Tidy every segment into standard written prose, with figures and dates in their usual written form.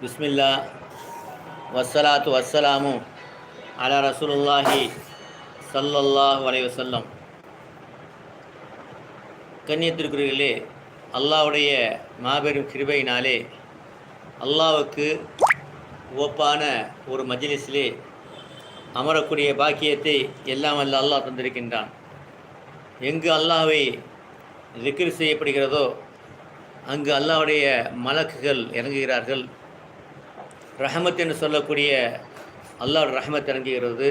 பிஸ்மில்லா வஸ்ஸலாத்து வஸ்ஸலாமு அலா ரசூலுல்லாஹி ஸல்லல்லாஹு அலைஹி வஸல்லம். கண்ணியத்திற்குரியவர்களே, அல்லாஹ்வுடைய மாபெரும் கிருபையினாலே அல்லாஹ்வுக்கு உவப்பான ஒரு மஜ்லிஸிலே அமரக்கூடிய பாக்கியத்தை எல்லாம் வல்ல அல்லாஹ் தந்திருக்கின்றான். எங்கு அல்லாஹ்வை திக்ர் செய்யப்படுகிறதோ அங்கு அல்லாஹ்வுடைய மலக்குகள் இறங்குகிறார்கள். ரஹமத் என்று சொல்லக்கூடிய அல்லாஹ் ரஹமத் இறங்குகிறது.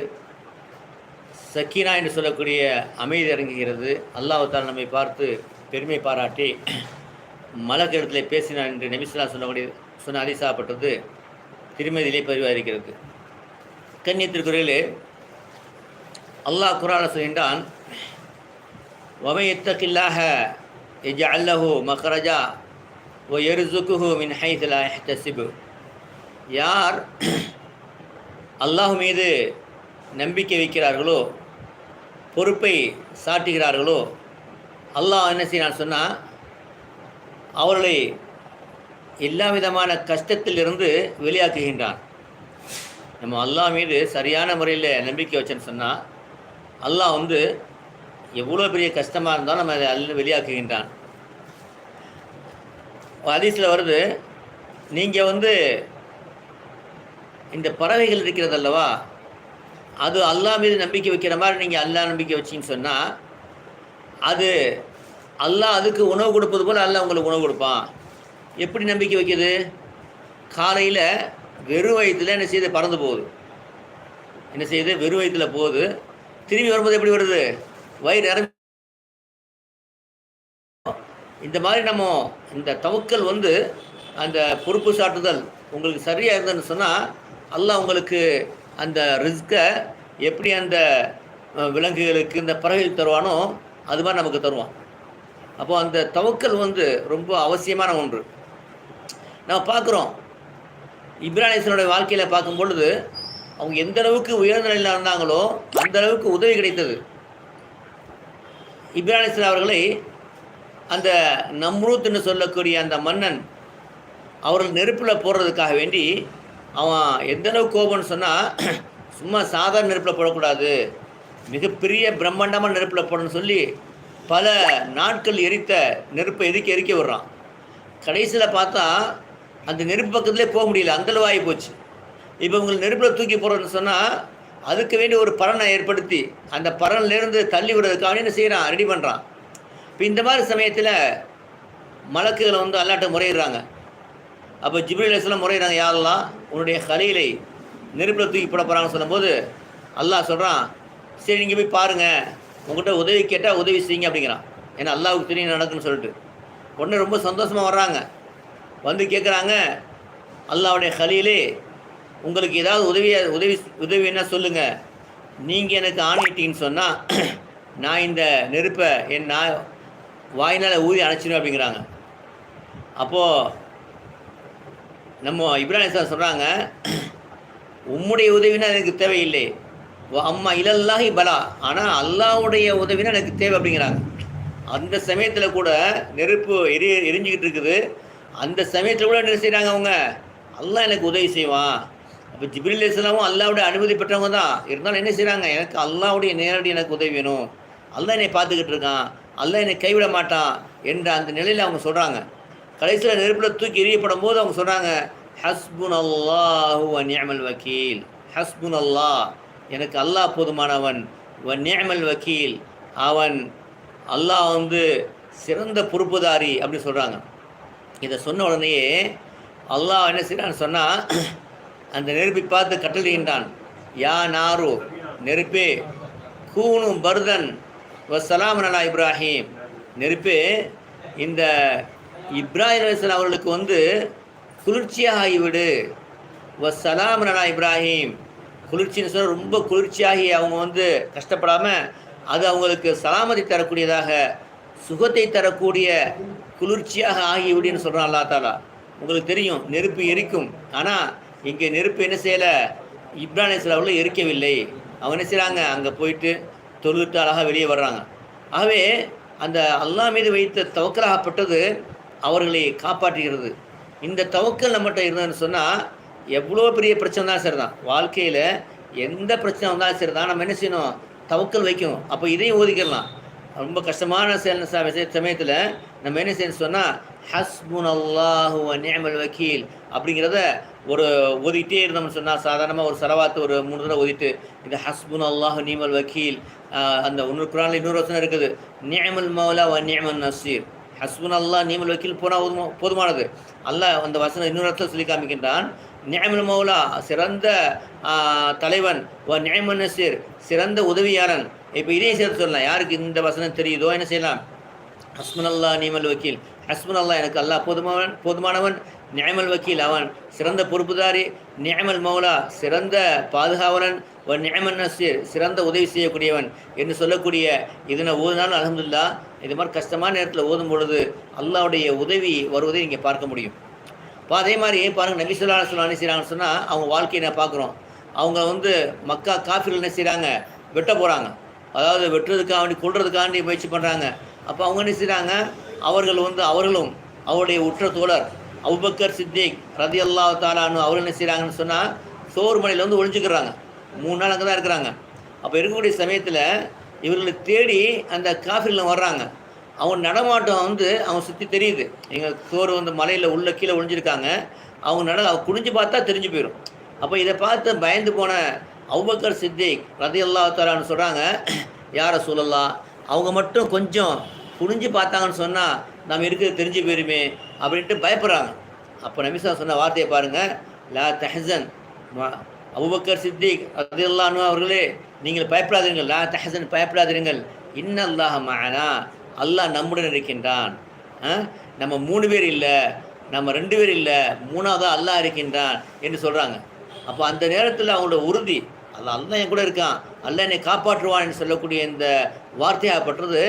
சக்கீனா என்று சொல்லக்கூடிய அமைதி இறங்குகிறது. அல்லாஹ் தால் நம்மை பார்த்து பெருமை பாராட்டி மலக்கிடத்தில் பேசினான் என்று நபி ஸல்லல்லாஹு அலைஹி வஸல்லம் சொன்ன ஹதீஸாகப்பட்டது திருமதியிலே பதிவாயிருக்கிறது. கண்ணியத்திற்குரியவர்களே, அல்லாஹ் குர்ஆனில் சொல்கின்றான், வமன் யத்தகில்லாஹ யஜ்அல் லஹு மக்ரஜா வ யர்ஸுகுஹு மின் ஹைஸு லா யஹ்தஸிபு. யார் அல்லாஹ் மீது நம்பிக்கை வைக்கிறார்களோ, பொறுப்பை சாட்டுகிறார்களோ, அல்லாஹ் என்ன செய்யறான்னு சொன்னால் அவர்களை எல்லா விதமான கஷ்டத்திலிருந்து வெளியாக்குகின்றான். நம்ம அல்லாஹ் மீது சரியான முறையில் நம்பிக்கை வச்சேன்னு சொன்னால் அல்லாஹ் எவ்வளோ பெரிய கஷ்டமாக இருந்தாலும் நம்ம அதை வெளியாக்குகின்றான். ஹதீஸில் வருது, நீங்கள் இந்த பறவைகள் இருக்கிறது அல்லவா, அது அல்லாஹ் மீது நம்பிக்கை வைக்கிற மாதிரி நீங்கள் அல்லாஹ் நம்பிக்கை வச்சின்னு சொன்னால் அது அல்லாஹ் அதுக்கு உணவு கொடுப்பது போல் அல்லாஹ் உங்களுக்கு உணவு கொடுப்பான். எப்படி நம்பிக்கை வைக்கிது? காலையில் வெறும் வயிற்றில் என்ன செய்யுது? பறந்து போகுது. என்ன செய்யுது? வெறும் வயிற்றில் போகுது. திரும்பி வரும்போது எப்படி வருது? வயிறு நிரம்பி. இந்த மாதிரி நம்ம இந்த தவக்கல் அந்த பொறுப்பு சாட்டுதல் உங்களுக்கு சரியாக இருந்ததுன்னு சொன்னால் அல்லாஹ் உங்களுக்கு அந்த ரிஸ்கை எப்படி அந்த விலங்குகளுக்கு இந்த பறவைகள் தருவானோ அது மாதிரி நமக்கு தருவான். அப்போது அந்த தவக்கல் ரொம்ப அவசியமான ஒன்று. நம்ம பார்க்குறோம், இப்ராஹிம் அலைஹிஸ்ஸலாமுடைய வாழ்க்கையில் பார்க்கும் பொழுது அவங்க எந்த அளவுக்கு உயர்ந்த நிலையில் இருந்தாங்களோ அந்த அளவுக்கு உதவி கிடைத்தது. இப்ராஹிம் அலைஹிஸ்ஸலாம் அவர்களை அந்த நம்ரூத் என்று சொல்லக்கூடிய அந்த மன்னன் அவர்கள் நெருப்பில் போடுறதுக்காக வேண்டி அவன் எந்த அளவுக்கு கோபம்னு சொன்னால், சும்மா சாதாரண நெருப்பில் போடக்கூடாது, மிகப்பெரிய பிரம்மாண்டமான நெருப்பில் போடணும்னு சொல்லி பல நாட்கள் எரித்த நெருப்பை எரிக்க விடுறான். கடைசியில் பார்த்தா அந்த நெருப்பு பக்கத்துலேயே போக முடியல, அந்தளவு ஆகி போச்சு. இப்போ உங்களுக்கு நெருப்பில் தூக்கி போடுறதுன்னு சொன்னால் அதுக்கு வேண்டி ஒரு பறனை ஏற்படுத்தி அந்த பறனிலேருந்து தள்ளி விடுறதுக்காக என்ன செய்கிறான்? ரெடி பண்ணுறான். இப்போ இந்த மாதிரி சமயத்தில் மலக்குகளை அல்லாட்ட முறையிடுறாங்க. அப்போ ஜிப்ரீல் அலைஹிஸ்ஸலாம் முறையிறாங்க, யா அல்லாஹ், உன்னுடைய கலீலை நெருப்பில் தூக்கி போட போகிறாங்கன்னு சொல்லும்போது அல்லாஹ் சொல்கிறான், சரி நீங்கள் போய் பாருங்கள், உங்கள்கிட்ட உதவி கேட்டால் உதவி செய்யுங்க அப்படிங்கிறான். ஏன்னா அல்லாஹ்வுக்கு தெரியும் நடக்குன்னு சொல்லிட்டு. உடனே ரொம்ப சந்தோஷமாக வர்றாங்க, கேட்குறாங்க, அல்லாஹ்வுடைய கலீலே, உங்களுக்கு ஏதாவது உதவி என்ன சொல்லுங்கள், நீங்கள் எனக்கு ஆணையிட்டீங்கன்னு சொன்னால் நான் இந்த நெருப்பை நான் வாயினால் ஊதி அணைச்சிடுவேன் அப்படிங்கிறாங்க. அப்போது நம்ம இப்ராஹிம் அலைஹிஸ்ஸலாம் சொல்கிறாங்க, உம்முடைய உதவினா எனக்கு தேவையில்லை, அம்மா இலல்லாஹி பலா, ஆனால் அல்லாஹ்வுடைய உதவினா எனக்கு தேவை அப்படிங்கிறாங்க. அந்த சமயத்தில் கூட நெருப்பு எரிஞ்சிக்கிட்டு இருக்குது. அந்த சமயத்தில் கூட என்ன செய்கிறாங்க? அவங்க அல்லாஹ் எனக்கு உதவி செய்வான். அப்போ ஜிப்ரீல் அலைஹிஸ்ஸலாமும் அல்லாஹ்வுடைய அனுமதி பெற்றவங்க தான். இருந்தாலும் என்ன செய்கிறாங்க? எனக்கு அல்லாஹ்வுடைய நேரடி எனக்கு உதவி வேணும், அல்லாஹ் என்னை பார்த்துக்கிட்டு இருக்கான், அல்லாஹ் என்னை கைவிட மாட்டான் என்ற அந்த நிலையில் அவங்க சொல்கிறாங்க. கடைசியில் நெருப்பில் தூக்கி எரியப்படும் போது அவங்க சொல்கிறாங்க, ஹஸ்புன் அல்லாஹு வ நிஅமல் வக்கீல். ஹஸ்புன் அல்லாஹ், எனக்கு அல்லாஹ் போதுமானவன், வ நிஅமல் வக்கீல், அவன் அல்லாஹ் சிறந்த பொறுப்புதாரி அப்படின்னு சொல்கிறாங்க. இதை சொன்ன உடனேயே அல்லாஹ் என்ன செய்கிறான்னு சொன்னால் அந்த நெருப்பை பார்த்து கட்டளையிட்டான், யா நாரு, நெருப்பே, கூனு பர்தன் வ சலாமன் அலா இப்ராஹிம். நெருப்பே, இந்த இப்ராஹிம் அலைஹிஸ்ஸலாம் அவர்களுக்கு குளிர்ச்சியாக ஆகிவிடு. வ சலாமன் அலா இப்ராஹிம், குளிர்ச்சின்னு சொன்னால் ரொம்ப குளிர்ச்சியாகி அவங்க கஷ்டப்படாமல் அது அவங்களுக்கு சலாமத்தை தரக்கூடியதாக, சுகத்தை தரக்கூடிய குளிர்ச்சியாக ஆகிவிடுன்னு சொல்கிறான் அல்லா தாலா. உங்களுக்கு தெரியும், நெருப்பு எரிக்கும், ஆனால் இங்கே நெருப்பு என்ன செய்யலை? இப்ராஹிம் அலைஹிஸ்ஸலாம் அவர்களை எரிக்கவில்லை. அவங்க என்ன செய்கிறாங்க? அங்கே போயிட்டு தொழுதுட்டு அழகாக வெளியே வர்றாங்க. ஆகவே அந்த அல்லாஹ் மீது வைத்த தவக்கலாகப்பட்டது அவர்களை காப்பாற்றுகிறது. இந்த தவக்கல் நம்மகிட்ட இருந்ததுன்னு சொன்னால் எவ்வளோ பெரிய பிரச்சனை தான் சரி தான், வாழ்க்கையில் எந்த பிரச்சனை வந்தாலும் சரி தான் நம்ம என்ன செய்யணும், தவக்கல் வைக்கணும். அப்போ இதையும் ஓதிக்கலாம். ரொம்ப கஷ்டமான சமயத்தில் நம்ம என்ன செய்யணும் சொன்னால் ஹஸ்புன் அல்லாஹு வ நிஅமல் வக்கீல் அப்படிங்கிறத ஒரு ஓதிக்கிட்டே இருந்தோம்னு சொன்னால், சாதாரணமாக ஒரு சலவாத்து ஒரு 3 தடவை ஓதிட்டு இந்த ஹஸ்புன் அல்லாஹு நிஅமல் வக்கீல், அந்த இன்னொரு குரானில் இன்னொரு வசனம் இருக்குது, நிஅமல் மௌலா வ நிஅமன் நசீர். ஹஸ்புன் அல்லாஹ் நிஅமல் வக்கீல் போனால் போதுமானது. அல்லாஹ் அந்த வசனம் இன்னொரு இடத்துல சொல்லி காமிக்கின்றான், நிஅமல் மௌலா சிறந்த தலைவன், வ நிஅமன் நசீர் சிறந்த உதவியாளன். இப்போ இதையும் சேர்த்து சொல்லலாம். யாருக்கு இந்த வசனம் தெரியுதோ என்ன செய்யலாம், ஹஸ்புன் அல்லாஹ் நிஅமல் வக்கீல், ஹஸ்புன் அல்லாஹ் எனக்கு அல்லாஹ் போதுமானவன், நிஅமல் வக்கீல் அவன் சிறந்த பொறுப்புதாரி, நிஅமல் மௌலா சிறந்த பாதுகாவலன், வ நிஅமன் நசீர் சிறந்த உதவி செய்யக்கூடியவன் என்று சொல்லக்கூடிய இதனை ஓதுனாலும் அல்ஹம்துலில்லாஹ். இது மாதிரி கஷ்டமான நேரத்தில் ஓதும் பொழுது அல்லாஹ்வுடைய உதவி வருவதை நீங்கள் பார்க்க முடியும். இப்போ அதே மாதிரி பாருங்கள், நபி ஸல்லல்லாஹு அலைஹி வஸல்லம் என்ன செய்கிறாங்கன்னு சொன்னால் அவங்க வாழ்க்கையை நான் பார்க்குறோம். அவங்க மக்கா காஃபிர்கள் என்ன செய்கிறாங்க, வெட்ட போகிறாங்க. அதாவது வெட்டுறதுக்காக வேண்டி கொள்றதுக்காண்டி முயற்சி பண்ணுறாங்க. அப்போ அவங்க என்ன செய்கிறாங்க, அவர்களும் அவருடைய உற்ற தோழர் அபூபக்கர் சித்திக் ரலியல்லாஹு தஆலா அன்ஹு அவர்கள் என்ன செய்கிறாங்கன்னு சொன்னால் சோறு மலையில் ஒழிஞ்சுக்கிறாங்க. 3 நாள் அங்கே தான் இருக்கிறாங்க. அப்போ இருக்கக்கூடிய சமயத்தில் இவர்களை தேடி அந்த காஃபிர்கள் வர்றாங்க. அவங்க நடமாட்டம் அவங்க சுற்றி தெரியுது. எங்கள் சோறு மலையில் உள்ள கீழே ஒழிஞ்சிருக்காங்க. அவங்க குனிஞ்சு பார்த்தா தெரிஞ்சு போயிடும். அப்போ இதை பார்த்து பயந்து போன அபூபக்கர் சித்திக் ரலியல்லாஹு தஆலா அன்ஹு சொல்கிறாங்க, யா ரசூலல்லாஹ், அவங்க மட்டும் கொஞ்சம் குனிஞ்சு பார்த்தாங்கன்னு சொன்னால் நம்ம இருக்கிறது தெரிஞ்சு போயிருமே அப்படின்ட்டு பயப்படுறாங்க. அப்போ நபி ஸல்லல்லாஹு சொன்ன வார்த்தையை பாருங்கள், லா தஹ்சன், அபூபக்கர் சித்திக் ரலியல்லாஹு அன்ஹு அவர்களே நீங்கள் பயப்படாதீர்கள், லா தஹ்சன் பயப்படாதீர்கள், இன்னல்லாஹ மஅனா அல்லாஹ் நம்முடன் இருக்கின்றான். நம்ம 3 பேர் இல்லை, நம்ம 2 பேர் இல்லை, 3ஆவதாக அல்லாஹ் இருக்கின்றான் என்று சொல்கிறாங்க. அப்போ அந்த நேரத்தில் அவங்களோட உறுதி, அல்லாஹ் என் கூட இருக்கான், அல்லாஹ் என்னை காப்பாற்றுவான் என்று சொல்லக்கூடிய இந்த வார்த்தையாகப்பட்டது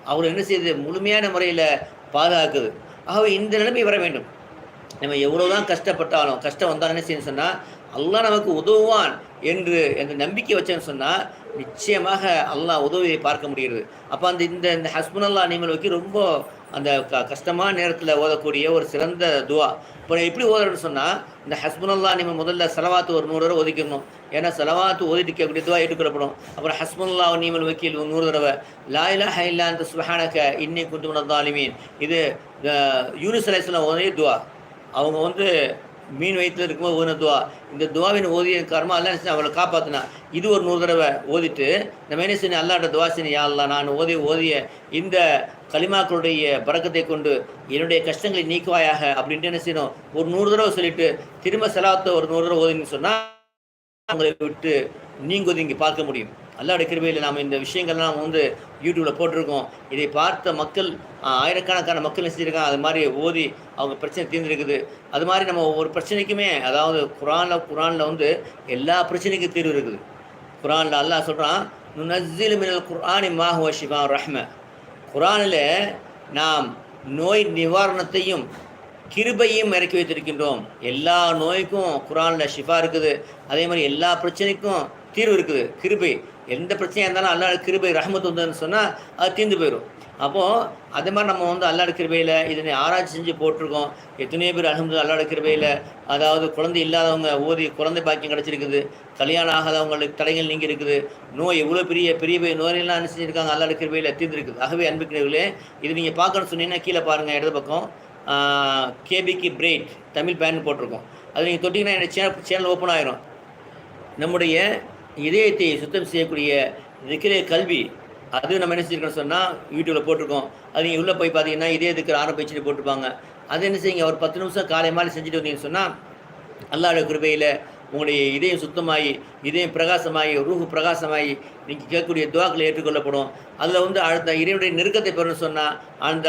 அவங்களை என்ன செய்யுது, முழுமையான முறையில் பாதுகாக்குது. ஆகவே இந்த நிலைமை வர வேண்டும். நம்ம எவ்வளோதான் கஷ்டப்பட்டாலும், கஷ்டம் வந்தாலும் என்ன செய்யணும்னு சொன்னால் அல்லாஹ் நமக்கு உதவுவான் என்று அந்த நம்பிக்கை வச்சேன்னு சொன்னால் நிச்சயமாக அல்லாஹ் உதவியை பார்க்க முடிகிறது. அப்போ இந்த ஹஸ்புன் அல்லாஹ் நிஅமல் வக்கீல் ரொம்ப அந்த கஷ்டமான நேரத்தில் ஓதக்கூடிய ஒரு சிறந்த துவா. இப்போ எப்படி ஓதுறேன்னு சொன்னால், இந்த ஹஸ்புன் அல்லாஹ் நிஅமல் முதல்ல சலவாத்து ஒரு 100 தடவை ஒதுக்கிடணும். ஏன்னா சலவாத்து ஓதிட்டு கேட்கக்கூடிய துவா ஏற்றுக்கொள்ளப்படும். அப்புறம் ஹஸ்புன் அல்லாஹ் நிஅமல் வக்கீல் 100 தடவை, லா இலாஹ இல்லா அன்த சுப்ஹானக இன்னி குன்து மினல் ஸாலிமீன். இது யூனுஸ் அலைஹிஸ்ஸலாம் ஓதிய துவா. அவங்க மீன் வயிற்றில் இருக்கும்போது ஓதின துவா. இந்த துவாவின் ஓதிய காரணமாக அல்லாஹ் அவளை காப்பாற்றினா. இது ஒரு 100 தடவை ஓதிட்டு நம்ம என்ன செய்யணும், அல்லாஹ்ட்ட துவா செய்யணும், யா அல்லாஹ் நான் ஓதிய இந்த கலிமாக்களுடைய பரக்கத்தை கொண்டு என்னுடைய கஷ்டங்களை நீக்குவாயாக அப்படின்ட்டு என்ன செய்யணும், ஒரு 100 தடவை சொல்லிட்டு திரும்ப சலாத்தை ஒரு 100 தடவை ஓதின்னு சொன்னால் அவங்களை விட்டு நீங்கி பார்க்க முடியும். அல்லாஹ்வுடைய கிருபையில் நாம் இந்த விஷயங்கள்லாம் யூடியூப்பில் போட்டிருக்கோம். இதை பார்த்த மக்கள் ஆயிரக்கணக்கான மக்கள் செஞ்சுருக்காங்க. அது மாதிரி ஓதி அவங்க பிரச்சனை தீர்ந்துருக்குது. அது மாதிரி நம்ம ஒவ்வொரு பிரச்சனைக்குமே, அதாவது குரானில் எல்லா பிரச்சனைக்கும் தீர்வு இருக்குது. குரானில் அல்லாஹ் சொல்கிறான், நுனஸ்ஸிலு மினல் குர்ஆனி மா ஹுவ ஷிஃபா ரஹ்ம. குரானில் நாம் நோய் நிவாரணத்தையும் கிருபையும் இறக்கி வைத்திருக்கின்றோம். எல்லா நோய்க்கும் குரானில் ஷிஃபா இருக்குது. அதே மாதிரி எல்லா பிரச்சனைக்கும் தீர்வு இருக்குது. கிருபை, எந்த பிரச்சனையாக இருந்தாலும் அல்லாஹ் கிருபை ரஹ்மத் வந்ததுன்னு சொன்னால் அது தீர்ந்து போயிடும். அப்போது அதே மாதிரி நம்ம அல்லாஹ் கிருபையில் இதனை ஆராய்ச்சி செஞ்சு போட்டிருக்கோம். எத்தனையோ பேர் அல்ஹம்துலில்லாஹ் அல்லாஹ் கிருபையில், அதாவது குழந்தை இல்லாதவங்க ஓதி குழந்தை பாக்கியம் கிடச்சிருக்குது, கல்யாணம் ஆகாதவங்களுக்கு தடைகள் நீங்கி இருக்குது, நோய் எவ்வளோ பெரிய பெரிய நோயெல்லாம் என்ன செஞ்சுருக்காங்க, அல்லாஹ் கிருபையில் தீர்ந்துருக்குது. ஆகவே அன்புக்குரியவர்களே, இது நீங்கள் பார்க்கணும்னு சொன்னீங்கன்னா கீழே பாருங்கள், இடது பக்கம் கேபிக்கு பிரைட் தமிழ் பேன் போட்டிருக்கோம். அது நீங்கள் தொட்டிங்கன்னா என்னோட சேனல் ஓப்பன் ஆகிரும். நம்முடைய இதயத்தை சுத்தம் செய்யக்கூடிய இருக்கிற கல்வி, அது நம்ம என்ன செஞ்சுருக்கோம்னு சொன்னால் யூடியூப்பில் போட்டிருக்கோம். அது நீங்கள் உள்ளே போய் பார்த்தீங்கன்னா இதயத்துக்கு ஆரம்பிச்சுட்டு போட்டிருப்பாங்க. அது என்ன செய்யுங்க, ஒரு 10 நிமிஷம் காலை மாதிரி செஞ்சுட்டு வந்தீங்கன்னு சொன்னால் அல்லாஹ்வுடைய கிருபையில் உங்களுடைய இதயம் சுத்தமாகி, இதயம் பிரகாசமாகி, ரூஹு பிரகாசமாகி நீங்கள் கேட்கக்கூடிய துவாக்களை ஏற்றுக்கொள்ளப்படும். அதில் அடுத்த இறைவனுடைய நெருக்கத்தை பெறணும்னு சொன்னால் அந்த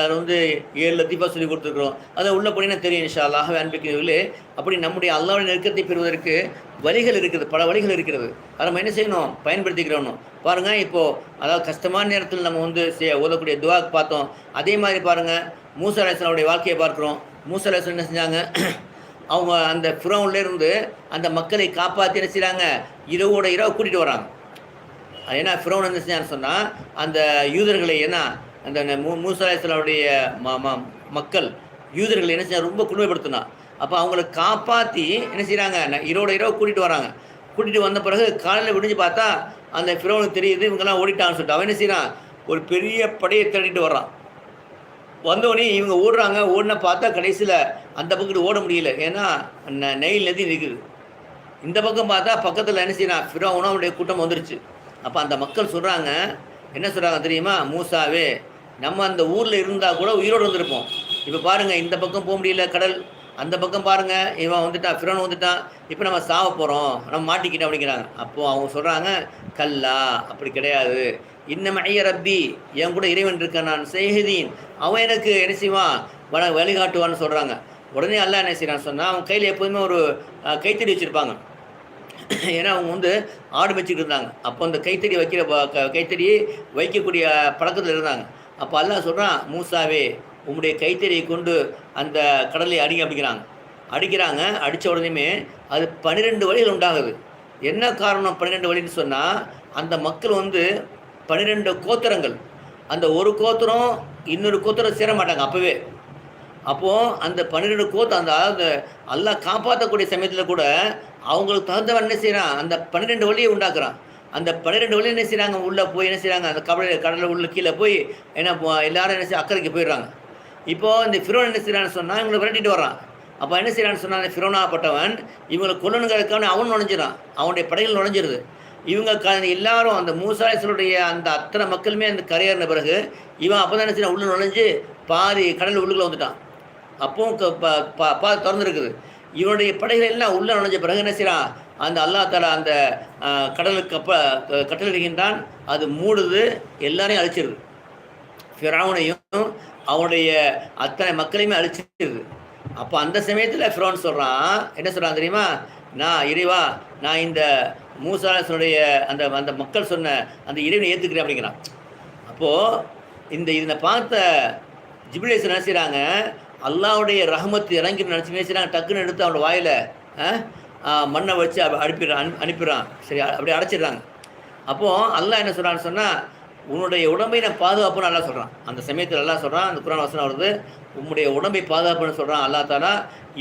7 லத்தீஃபா சொல்லி கொடுத்துருக்குறோம். அதை உள்ளே போனீங்கன்னா தெரியும் இன்ஷா அல்லாஹ். அன்பிக்கிறவர்களே, அப்படி நம்முடைய அல்லாஹ்வுடைய நெருக்கத்தை பெறுவதற்கு வழிகள் இருக்குது, பல வழிகள் இருக்கிறது. அதை நம்ம என்ன செய்யணும், பயன்படுத்திக்கிறோம். பாருங்கள், இப்போது அதாவது கஷ்டமான நேரத்தில் நம்ம ஓதக்கூடிய துவாக்கு பார்த்தோம். அதே மாதிரி பாருங்கள், மூசா அலைஹிஸ்ஸலாமுடைய வாழ்க்கையை பார்க்குறோம். மூசா அலைஹிஸ்ஸலாம் என்ன செஞ்சாங்க, அவங்க அந்த ஃபிரௌன்லேருந்து அந்த மக்களை காப்பாற்றி என்ன செய்கிறாங்க, இரவோட இரவு கூட்டிகிட்டு வராங்க. அது ஏன்னா ஃபிரௌன் என்ன செஞ்சான்னு சொன்னால் அந்த யூதர்களை, ஏன்னா அந்த மூசா அலைஹிஸ்ஸலாமுடைய மக்கள் யூதர்களை என்ன செஞ்சாங்க, ரொம்ப கொடுமைப்படுத்தினா. அப்போ அவங்கள காப்பாற்றி என்ன செய்கிறாங்க, இரவு கூட்டிகிட்டு வராங்க. கூட்டிகிட்டு வந்த பிறகு காலையில் விடிஞ்சு பார்த்தா அந்த ஃபிரௌனுக்கு தெரியுது இவங்கெல்லாம் ஓடிட்டான்னு சொல்லிட்டு அவன் என்ன செய்கிறான், ஒரு பெரிய படையை திரட்டிட்டு வர்றான். வந்தோடனே இவங்க ஓடுறாங்க. ஓடின பார்த்தா கடைசியில் அந்த பக்கத்து ஓட முடியல, ஏன்னா நெயில் நதி இருக்குது. இந்த பக்கம் பார்த்தா பக்கத்தில் என்ன செய்யறான், ஃபிரௌனும் அவனுடைய கூட்டம் வந்துருச்சு. அப்போ அந்த மக்கள் சொல்கிறாங்க, என்ன சொல்கிறாங்க தெரியுமா, மூசாவே நம்ம அந்த ஊரில் இருந்தால் கூட உயிரோடு வந்திருப்போம். இப்போ பாருங்கள், இந்த பக்கம் போக முடியல கடல், அந்த பக்கம் பாருங்கள் இவன் வந்துட்டான், ஃபிரௌன் வந்துட்டான், இப்போ நம்ம சாவ போகிறோம், நம்ம மாட்டிக்கிட்டோம் அப்படிங்கிறாங்க. அப்போது அவங்க சொல்கிறாங்க, கல்லா அப்படி கிடையாது, இன்னும் ஐய ரப்பி என் கூட இறைவன் இருக்க, நான் செய்ஹதீன் அவன் எனக்கு என்ன செய்வான், வழிகாட்டுவான்னு சொல்கிறாங்க. உடனே அல்லாஹ் என்ன செய்யறான்னு சொன்னால், அவன் கையில் எப்போதுமே ஒரு கைத்தடி வச்சுருப்பாங்க. ஏன்னா அவங்க வந்து ஆடு வச்சுக்கிட்டு இருந்தாங்க. அப்போ அந்த கைத்தடி கைத்தடியை வைக்கக்கூடிய பழக்கத்தில் இருந்தாங்க. அப்போ அல்லாஹ் சொல்கிறான், மூசாவே உங்களுடைய கைத்தடியை கொண்டு அந்த கடலை அடிங்க அடிக்கிறாங்க. அடித்த உடனேயுமே அது 12 வழிகள் உண்டாகுது. என்ன காரணம் 12 வழின்னு சொன்னால், அந்த மக்கள் வந்து 12 கோத்திரங்கள், அந்த ஒரு கோத்திரம் இன்னொரு கோத்திரம் சேர மாட்டாங்க அப்போவே. அப்போது அந்த 12 கோத்திரம், அந்த அல்லாஹ் காப்பாற்றக்கூடிய சமயத்தில் கூட அவங்களுக்கு தகுந்தவன் என்ன செய்கிறான், அந்த 12 வழியை உண்டாக்குறான். அந்த 12 வழியை என்ன செய்கிறாங்க, உள்ளே போய் என்ன செய்கிறாங்க, அந்த கடலில் உள்ள கீழே போய் என்ன எல்லாரும் என்ன செய்ய அக்கறைக்கு போயிடுறாங்க. இப்போது இந்த ஃபிரௌன் என்ன செய்கிறான்னு சொன்னால் இவங்களை விரட்டிட்டு வர்றான். அப்போ என்ன செய்கிறான்னு சொன்னால், அந்த ஃபிரௌனாகப்பட்டவன் இவங்களை கொல்லணுங்கிறதுக்கான அவன் நுழைஞ்சிடான், அவனுடைய படைகள் நுழைஞ்சிருது. இவங்க எல்லாரும் அந்த மூசா அலைஹிஸ்ஸலாமுடைய அந்த அத்தனை மக்களுமே அந்த கரையேறின பிறகு இவன் அப்போ தான் என்ன செய்யறான், உள்ளே நுழைஞ்சு பாதி கடல் உள்ளுக்குள்ளே வந்துட்டான். அப்பவும் பாதி திறந்துருக்குது. இவனுடைய படைகள் எல்லாம் உள்ளே நுழைஞ்ச பிறகு என்ன செய்யறான், அந்த அல்லாஹ் தஆலா அந்த கடலுக்கு கட்டளையிடுகின்றான், அது மூடுது, எல்லாரையும் அழிச்சிருது. ஃபிரௌனையும் அவனுடைய அத்தனை மக்களையுமே அழிச்சிருது. அப்போ அந்த சமயத்தில் ஃபிரௌன் சொல்கிறான், என்ன சொல்கிறான் தெரியுமா, நான் இறைவா, நான் இந்த மூசா அலைஹிஸ்ஸலாமுடைய அந்த அந்த மக்கள் சொன்ன அந்த இறைவனை ஏற்றுக்கிறேன் அப்படிங்கிறான். அப்போது இதனை பார்த்த ஜிப்ரீல் அலைஹிஸ்ஸலாம் என்ன செய்கிறாங்க, அல்லாஹ்வுடைய ரஹமத்து இறங்கி நினச்சி பேசுகிறாங்க, டக்குன்னு எடுத்து அவனோட வாயில் மண்ணை வச்சு அனுப்பிடுறான். சரி, அப்படி அடைச்சிடுறாங்க. அப்போது அல்லாஹ் என்ன சொல்கிறான்னு சொன்னால், உன்னுடைய உடம்பை நான் பாதுகாப்புன்னு அல்லாஹ் சொல்கிறான். அந்த சமயத்தில் அல்லாஹ் சொல்கிறான், அந்த குர்ஆன் வசனம் வருது, உன்னுடைய உடம்பை பாதுகாப்புன்னு சொல்கிறான் அல்லாஹ் தஆலா.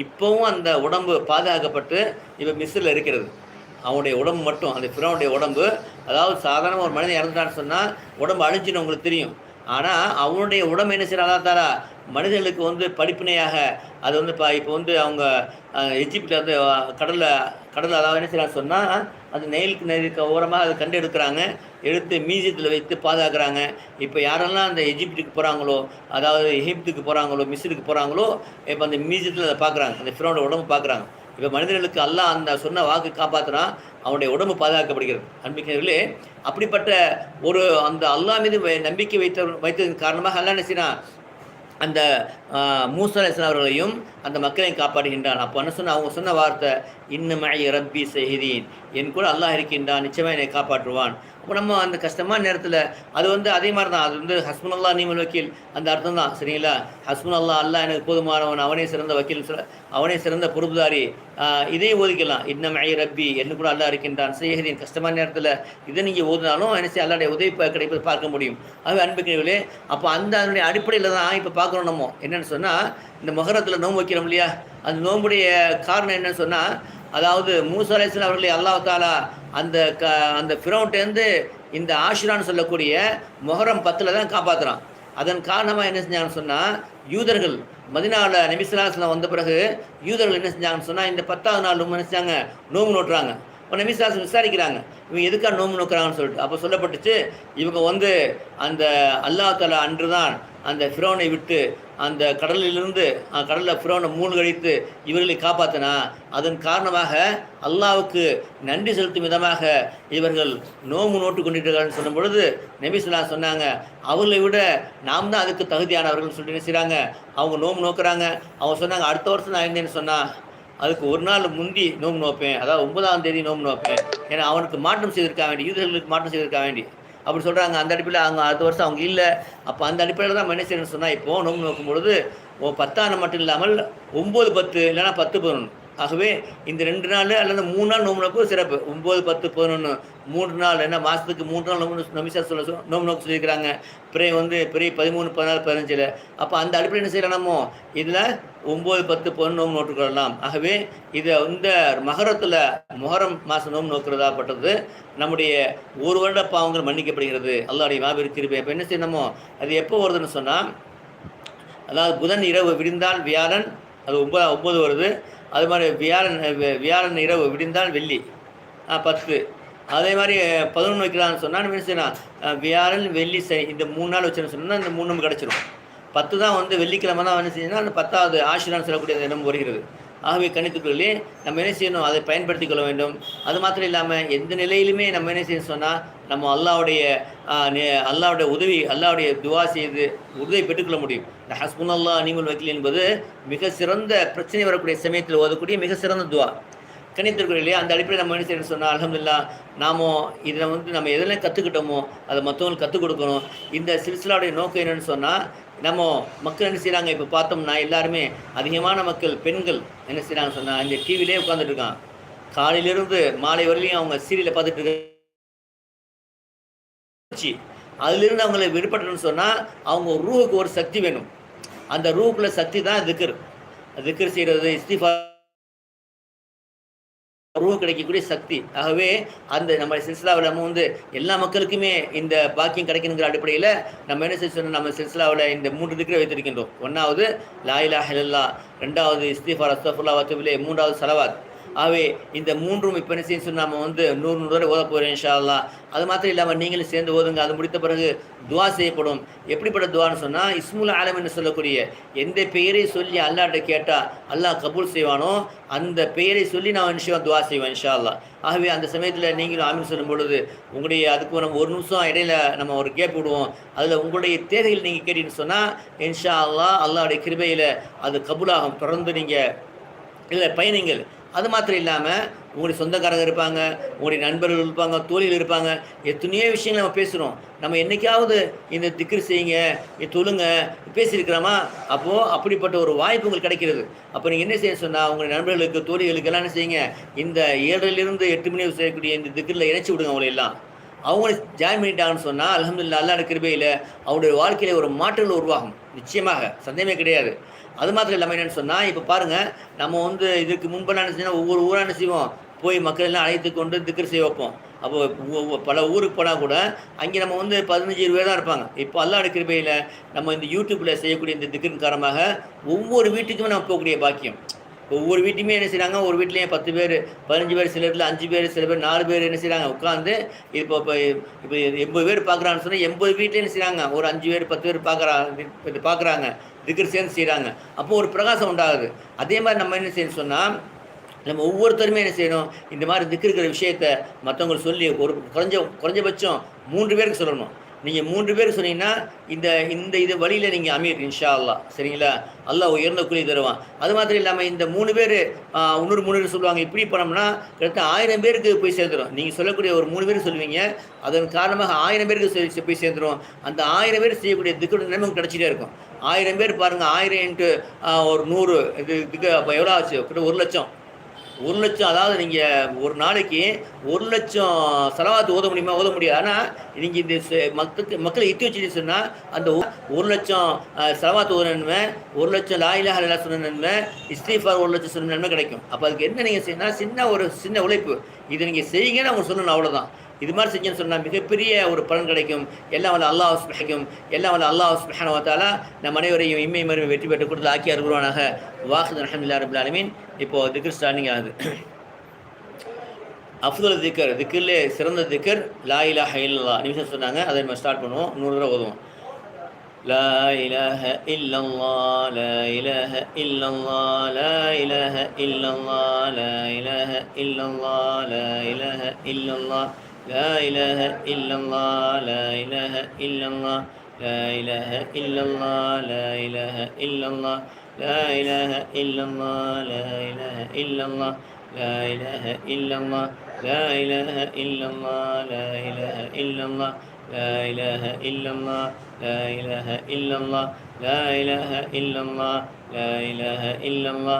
இப்போவும் அந்த உடம்பு பாதுகாக்கப்பட்டு இப்போ மிஸ்ரில் இருக்கிறது. அவனுடைய உடம்பு மட்டும், அந்த ஃபிரௌனுடைய உடம்பு, அதாவது சாதாரண ஒரு மனிதன் இறந்துட்டான்னு சொன்னால் உடம்பு அழிஞ்சுன்னு உங்களுக்கு தெரியும். ஆனால் அவனுடைய உடம்பு என்ன செய்யற அல்லாஹ் தஆலா மனிதர்களுக்கு வந்து படிப்பினையாக அது வந்து இப்போ வந்து அவங்க எஜிப்டில் வந்து கடலில் அதாவது என்ன செய்யறான்னு சொன்னால், அது நெயிலுக்கு ஓரமாக அதை கண்டு எடுத்து மியூசியத்தில் வைத்து பாதுகாக்கிறாங்க. இப்போ யாரெல்லாம் அந்த எஜிப்டுக்கு போகிறாங்களோ, அதாவது எகிப்துக்கு போகிறாங்களோ, மிஸ்ருக்கு போகிறாங்களோ, இப்போ அந்த மியூசியத்தில் அதை பார்க்குறாங்க, அந்த ஃபிரௌனோட உடம்பு பார்க்குறாங்க. இப்போ மனிதர்களுக்கு அல்லாஹ் அந்த சொன்ன வாக்கு காப்பாற்றுறான், அவனுடைய உடம்பு பாதுகாக்கப்படுகிறது. அன்பிக்கிறவர்களே, அப்படிப்பட்ட ஒரு அந்த அல்லாஹ் மீது நம்பிக்கை வைத்ததன் காரணமாக அல்லாஹ் என்ன செய்யறான், அந்த மூசா அலைஹிஸ்ஸலாம் அவர்களையும் அந்த மக்களையும் காப்பாடுகின்றான். அப்போ என்ன சொன்ன, அவங்க சொன்ன வார்த்தை, இன்னும் ரப்பி ஸஹீதீன், என் கூட அல்லாஹ் இருக்கின்றான், நிச்சயமாக என்னை காப்பாற்றுவான். அப்போ நம்ம அந்த கஷ்டமான நேரத்தில் அது வந்து அதே மாதிரி தான், அது வந்து ஹஸ்புனல்லாஹ் நிஅமல் வக்கீல், அந்த அர்த்தம் தான். சரிங்களா, ஹஸ்புனல்லாஹ், அல்லாஹ் எனக்கு போதுமானவன், அவனே சிறந்த வக்கீல், அவனே சிறந்த பொறுப்புதாரி, இதே ஓதிக்கலாம். இன்னும் ரப்பி, என்ன கூட அல்லாஹ் இருக்கின்றான், ஸஹீதீன், கஷ்டமான நேரத்தில் இதை நீங்கள் ஓதினாலும் என்ன செய்ய அல்லாஹ்வுடைய உதவி கிடைப்பது பார்க்க முடியும். ஆகவே அன்புக்குரியவர்களே, அப்போ அதனுடைய அடிப்படையில் தான் இப்போ பார்க்குறோம். நம்ம என்னென்னு சொன்னால், இந்த மொஹரத்தில் நோன்பு வைக்கிறோம் இல்லையா, அந்த நோன்புடைய காரணம் என்னன்னு சொன்னால், அதாவது மூசா அலைஹிஸ்ஸலாம் அவர்களை அல்லாஹ் தஆலா அந்த ஃபிரௌன்ட்டேருந்து இந்த ஆஷுரான்னு சொல்லக்கூடிய மொஹரம் 10 தான் காப்பாற்றுறான். அதன் காரணமாக என்ன செஞ்சாங்கன்னு சொன்னால், யூதர்கள் மதீனாவில் நபி ஸல்லல்லாஹு அலைஹி வஸல்லம் வந்த பிறகு யூதர்கள் என்ன செஞ்சாங்கன்னு சொன்னால், இந்த 10வது நாள் என்ன செஞ்சாங்க, நோன்பு நோட்டுறாங்க. இப்போ நபி ஸல்லல்லாஹு அலைஹி வஸல்லம் விசாரிக்கிறாங்க, இவங்க எதுக்காக நோன்பு நோக்கிறாங்கன்னு சொல்லிட்டு. அப்போ சொல்லப்பட்டுச்சு, இவங்க வந்து அந்த அல்லாஹ் தஆலா அன்று தான் அந்த ஃபிரௌனை விட்டு அந்த கடலிலிருந்து கடலில் ஃபிரௌனை மூழ்கடித்து இவர்களை காப்பாற்றினா, அதன் காரணமாக அல்லாஹ்வுக்கு நன்றி செலுத்தும் விதமாக இவர்கள் நோம்பு நோட்டு கொண்டிருக்கிறார்கள் சொல்லும் பொழுது நபி ஸல்லல்லாஹு அலைஹி சொன்னாங்க, அவர்களை விட நாம் தான் அதுக்கு தகுதியானவர்கள் சொல்லிட்டு என்ன செய்கிறாங்க, அவங்க நோம்பு நோக்குறாங்க. அவங்க சொன்னாங்க, அடுத்த வருஷம் நான் இருந்தேன்னு சொன்னால் அதுக்கு ஒரு நாள் முந்தி நோம்பு நோப்பேன், அதாவது 9ஆம் தேதி நோம்பு நோப்பேன், ஏன்னா அவனுக்கு மாற்றம் செய்திருக்க வேண்டி, யூதர்களுக்கு மாற்றம் செய்திருக்க வேண்டி அப்படி சொல்கிறாங்க. அந்த அடிப்படையில் அவங்க அடுத்த வருஷம் அவங்க இல்லை. அப்போ அந்த அடிப்படையில் தான் என்ன செய்யணும்னு சொன்னால், இப்போது நோம்பு நோக்கும் பொழுது 10 மட்டும் இல்லாமல் 9, 10 இல்லைனா 10, 11 ஆகவே இந்த 2 நாள் அல்லது 3 நாள் நோன்பு நோக்கு சிறப்பு. 9, 10, 11 3 நாள் ஏன்னா மாசத்துக்கு 3 நாள் நோன்பு நபி நோன்பு நோக்க சொல்லியிருக்கிறாங்க. பிறகு பிறகு 13, 14, 15ல. அப்ப அந்த அடிப்படையில் என்ன செய்யலாம் நம்ம? இதுல 9, 10, 11 நோன்பு நோட்டுக்கொள்ளலாம். ஆகவே இத முஹர்ரம் மாசம் நோன்பு நோக்கிறதாப்பட்டது நம்முடைய ஒரு வருட பாவங்கள் மன்னிக்கப்படுகிறது. அல்லாஹ்வுடைய மாபெரும் கிருபை. அப்ப என்ன செய்யணுமோ அது எப்போ வருதுன்னு சொன்னா, அதாவது புதன் இரவு விடிந்தால் வியாழன், அது 9 வருது. அது மாதிரி வியாழன் இரவு விடிந்தால் வெள்ளி 10. அதே மாதிரி 11 வைக்கலாம்னு சொன்னால் என்ன செய்யலாம்? வியாழன் வெள்ளி சனி இந்த 3 நாள் வச்சுன்னு சொன்னால் இந்த 3 நமக்கு கிடச்சிரும். 10 தான் வெள்ளிக்கிழமை தான் என்ன செய்யணும்னா அந்த 10வது ஆஷிரான்னு சொல்லக்கூடிய தினம் வருகிறது. ஆகவே கணித்துக்குள்ளே நம்ம என்ன செய்யணும்? அதை பயன்படுத்தி கொள்ள வேண்டும். அது மாத்திரம் இல்லாமல் எந்த நிலையிலுமே நம்ம என்ன செய்யணும் சொன்னால் நம்ம அல்லாஹ்வுடைய உதவி, அல்லாஹ்வுடைய துவா செய்து உதவி பெற்றுக்கொள்ள முடியும். இந்த ஹஸ்புனல்லாஹ் நிஅமல் வக்கீல் என்பது மிக சிறந்த பிரச்சனை வரக்கூடிய சமயத்தில் ஓதக்கூடிய மிக சிறந்த துவா. கணித்திருக்கிறோம் இல்லையா? அந்த அடிப்படையில் நம்ம என்ன செய்யணும்னு சொன்னால் அல்ஹம்துலில்லாஹ் நாம இதில் நம்ம எதெல்லாம் கற்றுக்கிட்டோமோ அதை மற்றவங்களுக்கு கற்றுக் கொடுக்கணும். இந்த சில்சிலாவுடைய நோக்கம் என்னென்னு சொன்னால் நம்ம மக்கள் என்ன செய்கிறாங்க? இப்போ பார்த்தோம்னா எல்லாருமே அதிகமான மக்கள் பெண்கள் என்ன செய்கிறாங்க சொன்னால் இந்த டிவிலே உட்காந்துட்டு இருக்கான். காலையிலிருந்து மாலை வரையிலையும் அவங்க சீரியலை பார்த்துட்டு இருக்காச்சு. அதிலிருந்து அவங்களை விடுபட்டணும்னு சொன்னால் அவங்க ரூஹுக்கு ஒரு சக்தி வேணும். அந்த ரூஹுக்குள்ள சக்தி தான் திக்ர் செய்கிறது, இஸ்திஃபார் ரூஹ் கிடைக்கக்கூடிய சக்தி. ஆகவே அந்த நம்ம சில்சிலாவில் நம்ம எல்லா மக்களுக்குமே இந்த பாக்கியம் கிடைக்கணுங்கிற அடிப்படையில் நம்ம என்ன செய்ய சொன்னோம்? நம்ம சில்சிலாவில் இந்த 3 திக்ரை வைத்திருக்கின்றோம். 1வது லா இலாஹ இல்லல்லாஹ், 2வது இஸ்திஃபார் அஸ்தக்ஃபிருல்லாஹ் வ அத்தூபு இலைஹ், 3வது ஸலவாத். ஆகவே இந்த 3ம் இப்போ என்ன செய்ய சொன்னால் நம்ம 100 தடவை ஓத போகிறோம் இன்ஷா அல்லாஹ். அது மாத்திரம் இல்லாமல் நீங்களும் சேர்ந்து ஓதுங்க. அது முடித்த பிறகு துவா செய்யப்படும். எப்படிப்பட்ட துவான்னு சொன்னால் இஸ்முல் ஆலம் என்று சொல்லக்கூடிய எந்த பெயரை சொல்லி அல்லாஹ்ட்ட கேட்டால் அல்லாஹ் கபூல் செய்வானோ அந்த பெயரை சொல்லி நான் நிச்சயம் துவா செய்வேன் இன்ஷா அல்லாஹ். ஆகவே அந்த சமயத்தில் நீங்களும் ஆமீன் சொல்லும் பொழுது அதுக்கு நம்ம 1 நிமிஷம் இடையில நம்ம ஒரு கேப் விடுவோம். அதில் உங்களுடைய தேவைகள் நீங்கள் கேட்டீங்கன்னு சொன்னால் இன்ஷா அல்லாஹ் அல்லாஹ்வுடைய கிருபையில் அது கபூலாகும். தொடர்ந்து நீங்கள் பயணிங்கள். அது மாத்திரம் இல்லாமல் உங்களுடைய சொந்தக்காரங்க இருப்பாங்க, உங்களுடைய நண்பர்கள் இருப்பாங்க, தோழிகள் இருப்பாங்க. எத்தனையோ விஷயங்கள் நம்ம பேசுகிறோம். நம்ம என்றைக்காவது இந்த திக்ர் செய்யுங்க, தொழுங்க பேசியிருக்கிறோமா? அப்போது அப்படிப்பட்ட ஒரு வாய்ப்பு உங்களுக்கு கிடைக்கிறது. அப்போ நீங்கள் என்ன செய்ய சொன்னால் உங்களுடைய நண்பர்களுக்கு தோழிகளுக்கு எல்லாம் என்ன செய்யுங்க? இந்த 7லிருந்து 8 மணி செய்யக்கூடிய இந்த திக்ரில் இணைச்சி விடுங்க. அவங்களெல்லாம் அவங்க ஜாயின் பண்ணிட்டாங்கன்னு சொன்னால் அல்ஹம்துலில்லாஹ் அல்லாஹ்வுடைய கிருபையில் அவருடைய வாழ்க்கையில் ஒரு மாற்றங்கள் உருவாகும். நிச்சயமாக, சந்தேகமே கிடையாது. அது மாத்திரம் இல்லாமல் என்னென்னு சொன்னால் இப்போ பாருங்கள், நம்ம இதுக்கு முன்பெல்லாம் என்ன செய்யணும்? ஒவ்வொரு ஊராக என்ன செய்வோம்? போய் மக்கள் எல்லாம் அழைத்து கொண்டு திக்ர் செய்ய வைப்போம். அப்போது பல ஊருக்கு போனால் கூட அங்கே நம்ம 15, 20 பேர் தான் இருப்பாங்க. இப்போ அல்லாஹ்வுடைய கிருபையில் நம்ம இந்த யூடியூப்பில் செய்யக்கூடிய இந்த திக்ரின் காரணமாக ஒவ்வொரு வீட்டுக்குமே நம்ம போகக்கூடிய பாக்கியம். ஒவ்வொரு வீட்லையுமே என்ன செய்கிறாங்க? ஒரு வீட்லேயும் 10 பேர், 15 பேர், சில இடத்துல 5 பேர், சில பேர் 4 பேர் என்ன செய்கிறாங்க? உட்காந்து இப்போ 80 பேர் பார்க்குறான்னு சொன்னால் 80 வீட்டில் என்ன செய்கிறாங்க? ஒரு 5 பேர் 10 பேர் பார்க்குறாங்க, திக்ர் சேர்ந்து செய்கிறாங்க. அப்போது ஒரு பிரகாசம் உண்டாகுது. அதே மாதிரி நம்ம என்ன செய்யணும் சொன்னால் நம்ம ஒவ்வொருத்தருமே என்ன செய்யணும்? இந்த மாதிரி திக்ருக்கிற விஷயத்த மற்றவங்களுக்கு சொல்லி ஒரு குறைஞ்சபட்சம் 3 பேருக்கு சொல்லணும். நீங்கள் 3 பேர் சொன்னீங்கன்னா இந்த வழியில் நீங்கள் அமீர் இன்ஷா அல்லாஹ். சரிங்களா? அல்லாஹ் உயர்ந்த கூலி தருவான். அது மாத்திரம் இல்லாமல் இந்த 3 பேர் இன்னொரு 3 பேர் சொல்லுவாங்க. இப்படி பண்ணோம்னா கிட்டத்தட்ட 1000 பேருக்கு போய் சேர்ந்துடும். நீங்கள் சொல்லக்கூடிய ஒரு 3 பேர் சொல்லுவீங்க, அதன் காரணமாக 1000 பேருக்கு போய் சேர்ந்துடும். அந்த 1000 பேர் செய்யக்கூடிய திக்கு நமக்கு கிடச்சிட்டே இருக்கும். 1000 பேர் பாருங்கள், 1000 இன்ட்டு ஒரு 100 இதுக்கு அப்போ எவ்வளோ ஆச்சு? கிட்ட 1 லட்சம். 1 லட்சம். அதாவது நீங்கள் ஒரு நாளைக்கு 1 லட்சம் ஸலவாத் ஓத முடியுமா? ஓத முடியாது. ஆனால் நீங்கள் இந்த மக்களை இட்டு வச்சுட்டு சொன்னால் அந்த 1 லட்சம் ஸலவாத் ஓத நன்மை, 1 லட்சம் லா இலாஹ இல்லல்லாஹ் சொன்ன நன்மை, இஸ்திஃபார் 1 லட்சம் சொன்ன நன்மை கிடைக்கும். அப்போ அதுக்கு என்ன நீங்கள் செய்யணும்? சின்ன உழைப்பு. இதை நீங்கள் செய்யுங்கன்னு அவங்க சொல்லணும், அவ்வளோதான். இது மாதிரி செஞ்சேன்னு சொன்னால் மிகப்பெரிய ஒரு பலன் கிடைக்கும். எல்லாம் வல்ல அல்லாஹ் சுப்ஹானஹு வ தஆலா நம் அனைவரையும் இம்மை மறுமை வெற்றி பெற்று கொடுத்து ஆக்கி அருள்வானாக. வாஹித் அல்ஹம்துலில்லாஹி ரப்பில் ஆலமீன். இப்போது திக்ர் ஸ்டார்டிங் ஆகுது. அஃதல் திக்ர்லே சிறந்த திக்ர் லா இலாஹ இல்லல்லாஹ். நிமிஷம் சொன்னாங்க, அதை நம்ம ஸ்டார்ட் பண்ணுவோம். 100 தடவை ஓதுவோம். லா இலாஹ இல்லல்லாஹ், லா இலாஹ இல்லல்லாஹ், லா இலாஹ இல்லல்லாஹ், லா இலாஹ இல்லல்லாஹ், லா இலாஹ இல்லல்லாஹ், لا إله إلا الله لا إله إلا الله لا إله إلا الله لا إله إلا الله لا إله إلا الله لا إله إلا الله لا إله إلا الله لا إله إلا الله لا إله إلا الله لا إله إلا الله لا إله إلا الله لا إله إلا الله لا إله إلا الله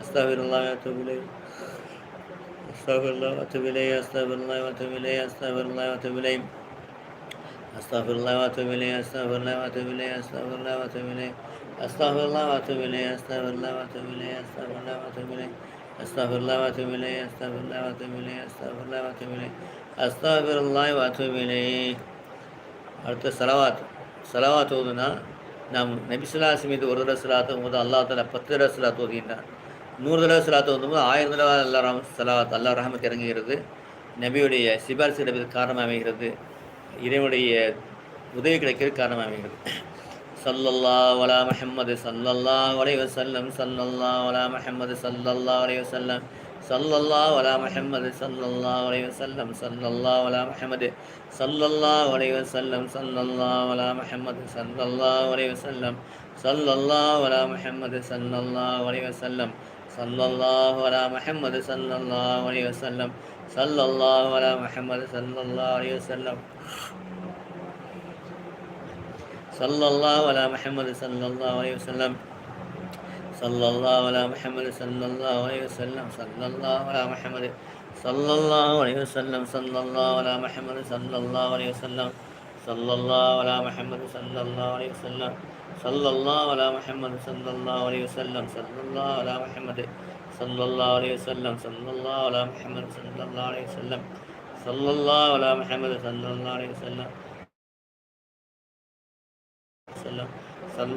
அஸ்தக்ஃபிருல்லாஹ் வ அத்தூபு இலைஹ். அஸ்தக்ஃபிருல்லாஹ் வ அத்தூபு இலைஹ். அஸ்தக்ஃபிருல்லாஹ் வ அத்தூபு இலைஹ். அஸ்தக்ஃபிருல்லாஹ் வ அத்தூபு இலைஹ். அஸ்தக்ஃபிருல்லாஹ் வ அத்தூபு இலைஹ். அஸ்தக்ஃபிருல்லாஹ் வ அத்தூபு இலைஹ். அஸ்தக்ஃபிருல்லாஹ் வ அத்தூபு இலைஹ். அஸ்தக்ஃபிருல்லாஹ் வ அத்தூபு இலைஹ். அஸ்தக்ஃபிருல்லாஹ் வ அத்தூபு இலைஹ். அஸ்தக்ஃபிருல்லாஹ் வ அத்தூபு இலைஹ். அஸ்தக்ஃபிருல்லாஹ் வ அத்தூபு இலைஹ். அஸ்தக்ஃபிருல்லாஹ் வ அத்தூபு இலைஹ். அஸ்தக்ஃபிருல்லாஹ் வ அத்தூபு இலைஹ். அஸ்தக்ஃபிருல்லாஹ் வ அத்தூபு இலைஹ். அடுத்த சலவாத். சலவாத் ஓதுனா நாம் நபிசுல்லாஸ் மீது ஒரு தடவை சலாத்து ஓதும்போது அல்லா தாலா 10 தடவை சலாத்து ஓதுகின்றார். 100 தடவை சலாத்து ஓதும்போது 1000 தடவை அல்லா சலாத் அல்லா ரஹமத் இறங்குகிறது. நபியுடைய சிபாரிசு கிடைப்பதற்கு காரணமாக அமைகிறது. இறைவனுடைய உதவி கிடைக்கிறது காரணமாக அமைகிறது. ஸல்லல்லாஹு அலா முஹம்மது ஸல்லல்லாஹு அலைஹி வஸல்லம். ஸல்லல்லாஹு அலா முஹம்மது ஸல்லல்லாஹு அலைஹி வஸல்லம். ஸல்லல்லாஹு அலா முஹம்மது ஸல்லல்லாஹு அலைஹி வஸல்லம். ஸல்லல்லாஹு அலா முஹம்மது ஸல்லல்லாஹு அலைஹி வஸல்லம். ஸல்லல்லாஹு அலா முஹம்மது ஸல்லல்லாஹு அலைஹி வஸல்லம். ஸல்லல்லாஹு அலா முஹம்மது ஸல்லல்லாஹு அலைஹி வஸல்லம். ஸல்லல்லாஹு அலா முஹம்மது ஸல்லல்லாஹு அலைஹி வஸல்லம். ஸல்லல்லாஹு அலா முஹம்மது ஸல்லல்லாஹு அலைஹி வஸல்லம். ஸல்லல்லாஹு அலா முஹம்மது ஸல்லல்லாஹு அலைஹி வஸல்லம். ஸல்லல்லாஹு அலா முஹம்மது ஸல்லல்லாஹு அலைஹி வஸல்லம். ஸல்லல்லாஹு அலா முஹம்மது ஸல்லல்லாஹு அலைஹி வஸல்லம். ஸல்லல்லாஹு அலா முஹம்மது ஸல்லல்லாஹு அலைஹி வஸல்லம். ஸல்லல்லாஹு அலா முஹம்மது ஸல்லல்லாஹு அலைஹி வஸல்லம். ஸல்லல்லாஹு அலா முஹம்மது ஸல்லல்லாஹு அலைஹி வஸல்லம். ஸல்லல்லாஹு அலா முஹம்மது ஸல்லல்லாஹு அலைஹி வஸல்லம். ஸல்லல்லாஹு அலா முஹம்மது ஸல்லல்லாஹு அலைஹி வஸல்லம். ஸல்லல்லாஹு அலா முஹம்மது ஸல்லல்லாஹு அலைஹி வஸல்லம். ஸல்லல்லாஹு அலா முஹம்மது ஸல்லல்லாஹு அலைஹி வஸல்லம்.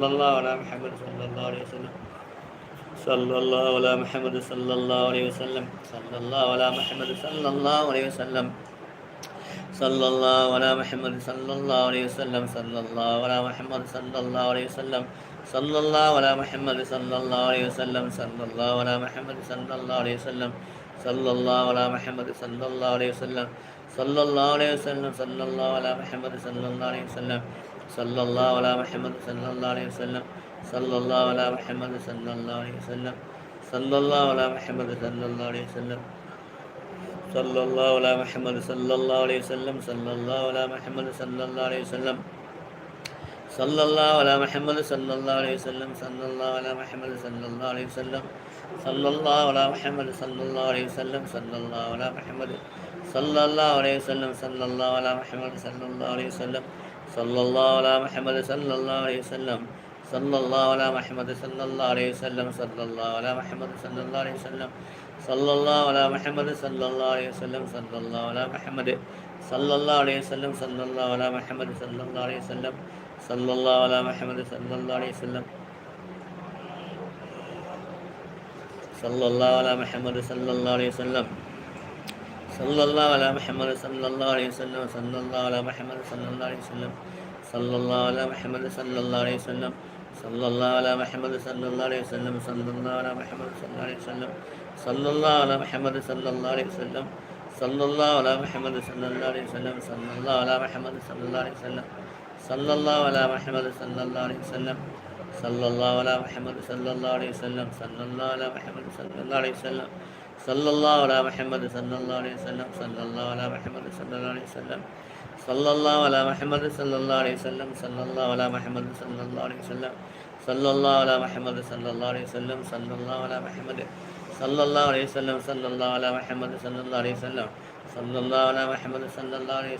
ஸல்லல்லாஹு அலா முஹம்மது ஸல்லல்லாஹு அலைஹி வஸல்லம். ஸல்லல்லாஹு அலா முஹம்மது ஸல்லல்லாஹு அலைஹி வஸல்லம். ஸல்லல்லாஹு அலா முஹம்மது ஸல்லல்லாஹு அலைஹி வஸல்லம். ஸல்லல்லாஹு அலா முஹம்மது ஸல்லல்லாஹு அலைஹி வஸல்லம். ஸல்லல்லாஹு அலா முஹம்மது ஸல்லல்லாஹு அலைஹி வஸல்லம். ஸல்லல்லாஹு அலா முஹம்மது ஸல்லல்லாஹு அலைஹி வஸல்லம். ஸல்லல்லாஹு அலா முஹம்மது ஸல்லல்லாஹு அலைஹி வஸல்லம். ஸல்லல்லாஹு அலைஹி வஸல்லம். ஸல்லல்லாஹு அலா முஹம்மது ஸல்லல்லாஹு அலைஹி வஸல்லம். ஸல்லல்லாஹு அலா முஹம்மது ஸல்லல்லாஹு அலைஹி வஸல்லம். ஸல்லல்லாஹு அலா முஹம்மது ஸல்லல்லாஹு அலைஹி வஸல்லம். ஸல்லல்லாஹு அலா முஹம்மது ஸல்லல்லாஹு அலைஹி வஸல்லம். ஸல்லல்லாஹு அலா முஹம்மது ஸல்லல்லாஹு அலைஹி வஸல்லம். ஸல்லல்லாஹு அலா முஹம்மது ஸல்லல்லாஹு அலைஹி வஸல்லம். ஸல்லல்லாஹு அலா முஹம்மது ஸல்லல்லாஹு அலைஹி வஸல்லம். ஸல்லல்லாஹு அலா முஹம்மது ஸல்லல்லாஹு அலைஹி வஸல்லம். ஸல்லல்லாஹு அலா முஹம்மது ஸல்லல்லாஹு அலைஹி வஸல்லம். ஸல்லல்லாஹு அலா முஹம்மது ஸல்லல்லாஹு அலைஹி வஸல்லம். ஸல்லல்லாஹு அலா முஹம்மது ஸல்லல்லாஹு அலைஹி வஸல்லம். ஸல்லல்லாஹு அலா முஹம்மது ஸல்லல்லாஹு அலைஹி வஸல்லம். ஸல்லல்லாஹு அலா முஹம்மது ஸல்லல்லாஹு அலைஹி வஸல்லம். ஸல்லல்லாஹு அலா முஹம்மது ஸல்லல்லாஹு அலைஹி வஸல்லம். ஸல்லல்லாஹு அலா முஹம்மது ஸல்லல்லாஹு அலைஹி வஸல்லம். ஸல்லல்லாஹு அலா முஹம்மது ஸல்லல்லாஹு அலைஹி வஸல்லம். ஸல்லல்லாஹு அலா முஹம்மது ஸல்லல்லாஹு அலைஹி வஸல்லம். ஸல்லல்லாஹு அலா முஹம்மது ஸல்லல்லாஹு அலைஹி வஸல்லம். ஸல்லல்லாஹு அலா முஹம்மது ஸல்லல்லாஹு அலைஹி வஸல்லம். ஸல்லல்லாஹு அலா முஹம்மது ஸல்லல்லாஹு அலைஹி வஸல்லம். ஸல்லல்லாஹு அலா முஹம்மது ஸல்லல்லாஹு அலைஹி வஸல்லம். ஸல்லல்லாஹு அலா முஹம்மது ஸல்லல்லாஹு அலைஹி வஸல்லம். ஸல்லல்லாஹு அலா முஹம்மது ஸல்லல்லாஹு அலைஹி வஸல்லம். ஸல்லல்லாஹு அலா முஹம்மது ஸல்லல்லாஹு அலைஹி வஸல்லம். ஸல்லல்லாஹு அலா முஹம்மது ஸல்லல்லாஹு அலைஹி வஸல்லம். ஸல்லல்லாஹு அலா முஹம்மது ஸல்லல்லாஹு அலைஹி வஸல்லம். ஸல்லல்லாஹு அலா முஹம்மது ஸல்லல்லாஹு அலைஹி வஸல்லம். ஸல்லல்லாஹு அலா முஹம்மது ஸல்லல்லாஹு அலைஹி வஸல்லம். ஸல்லல்லாஹு அலா முஹம்மது ஸல்லல்லாஹு அலைஹி வஸல்லம். ஸல்லல்லாஹு அலா முஹம்மது ஸல்லல்லாஹு அலைஹி வஸல்லம். ஸல்லல்லாஹு அலா முஹம்மது ஸல்லல்லாஹு அலைஹி வஸல்லம். ஸல்லல்லாஹு அலா முஹம்மது ஸல்லல்லாஹு அலைஹி வஸல்லம். ஸல்லல்லாஹு அலா முஹம்மது ஸல்லல்லாஹு அலைஹி வஸல்லம். ஸல்லல்லாஹு அலா முஹம்மது ஸல்லல்லாஹு அலைஹி வஸல்லம். ஸல்லல்லாஹு அலா முஹம்மது ஸல்லல்லாஹு அலைஹி வஸல்லம். ஸல்லல்லாஹு அலா முஹம்மது ஸல்லல்லாஹு அலைஹி வஸல்லம். ஸல்லல்லாஹு அலா முஹம்மது ஸல்லல்லாஹு அலைஹி வஸல்லம். ஸல்லல்லாஹு அலா முஹம்மது ஸல்லல்லாஹு அலைஹி வஸல்லம். ஸல்லல்லாஹு அலா முஹம்மது ஸல்லல்லாஹு அலைஹி வஸல்லம். ஸல்லல்லாஹு அலா முஹம்மது ஸல்லல்லாஹு அலைஹி வஸல்லம். ஸல்லல்லாஹு அலா முஹம்மது ஸல்லல்லாஹு அலைஹி வஸல்லம். ஸல்லல்லாஹு அலா முஹம்மது ஸல்லல்லாஹு அலைஹி வஸல்லம். ஸல்லல்லாஹு அலா முஹம்மது ஸல்லல்லாஹு அலைஹி